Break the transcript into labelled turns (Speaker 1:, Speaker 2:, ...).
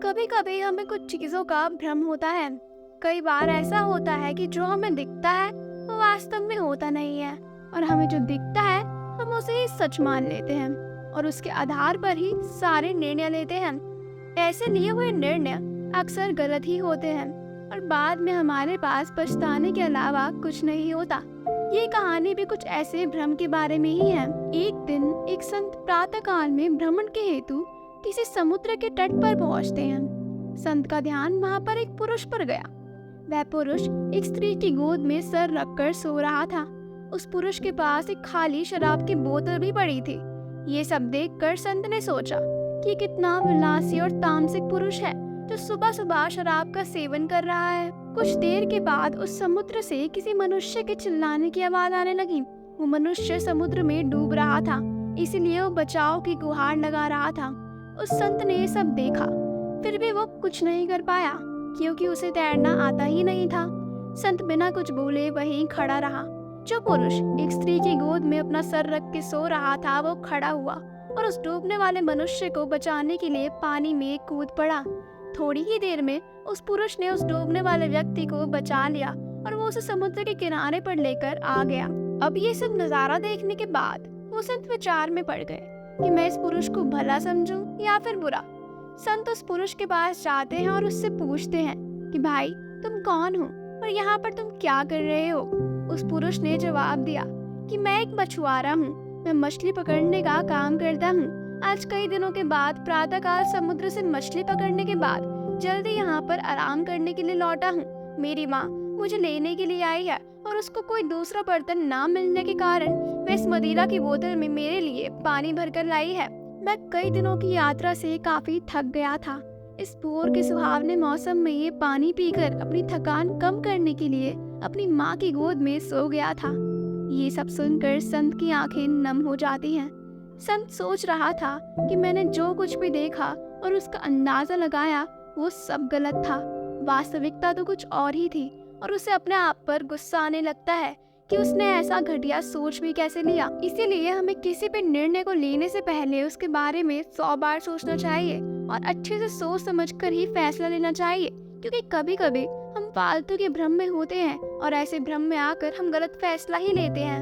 Speaker 1: कभी कभी हमें कुछ चीजों का भ्रम होता है। कई बार ऐसा होता है कि जो हमें दिखता है वो वास्तव में होता नहीं है, और हमें जो दिखता है हम उसे ही सच मान लेते हैं और उसके आधार पर ही सारे निर्णय लेते हैं। ऐसे लिए हुए निर्णय अक्सर गलत ही होते हैं और बाद में हमारे पास पछताने के अलावा कुछ नहीं होता। ये कहानी भी कुछ ऐसे भ्रम के बारे में ही है। एक दिन एक संत प्रातःकाल में भ्रमण के हेतु किसी समुद्र के तट पर पहुंचते हैं। संत का ध्यान वहां पर एक पुरुष पर गया। वह पुरुष एक स्त्री की गोद में सर रखकर सो रहा था। उस पुरुष के पास एक खाली शराब की बोतल भी पड़ी थी। ये सब देखकर संत ने सोचा कि कितना विलासी और तामसिक पुरुष है जो सुबह सुबह शराब का सेवन कर रहा है। कुछ देर के बाद उस समुद्र से किसी मनुष्य के चिल्लाने की आवाज आने लगी। वो मनुष्य समुद्र में डूब रहा था, इसलिए वो बचाव की गुहार लगा रहा था। उस संत ने ये सब देखा, फिर भी वो कुछ नहीं कर पाया क्योंकि उसे तैरना आता ही नहीं था। संत बिना कुछ बोले वहीं खड़ा रहा। जो पुरुष एक स्त्री की गोद में अपना सर रख के सो रहा था वो खड़ा हुआ और उस डूबने वाले मनुष्य को बचाने के लिए पानी में कूद पड़ा। थोड़ी ही देर में उस पुरुष ने उस डूबने वाले व्यक्ति को बचा लिया और वो उसे समुद्र के किनारे पर लेकर आ गया। अब ये सब नजारा देखने के बाद वो संत विचार में पड़ गए कि मैं इस पुरुष को भला समझूं या फिर बुरा। संत उस पुरुष के पास जाते हैं और उससे पूछते हैं कि भाई तुम कौन हो और यहाँ पर तुम क्या कर रहे हो। उस पुरुष ने जवाब दिया कि मैं एक मछुआरा हूँ, मैं मछली पकड़ने का काम करता हूँ। आज कई दिनों के बाद प्रातःकाल समुद्र से मछली पकड़ने के बाद जल्दी यहाँ पर आराम करने के लिए लौटा हूँ। मेरी माँ मुझे लेने के लिए आई है और उसको कोई दूसरा बर्तन ना मिलने के कारण वह इस मदिरा की बोतल में मेरे लिए पानी भरकर लाई है। मैं कई दिनों की यात्रा से काफी थक गया था। इस भोर के सुहावने मौसम में ये पानी पीकर अपनी थकान कम करने के लिए अपनी माँ की गोद में सो गया था। ये सब सुनकर संत की आंखें नम हो जाती हैं। संत सोच रहा था कि मैंने जो कुछ भी देखा और उसका अंदाजा लगाया वो सब गलत था। वास्तविकता तो कुछ और ही थी और उसे अपने आप पर गुस्सा आने लगता है कि उसने ऐसा घटिया सोच भी कैसे लिया। इसीलिए हमें किसी भी निर्णय को लेने से पहले उसके बारे में 100 बार सोचना चाहिए और अच्छे से सोच समझकर ही फैसला लेना चाहिए, क्योंकि कभी कभी हम फालतू के भ्रम में होते हैं और ऐसे भ्रम में आकर हम गलत फैसला ही लेते हैं।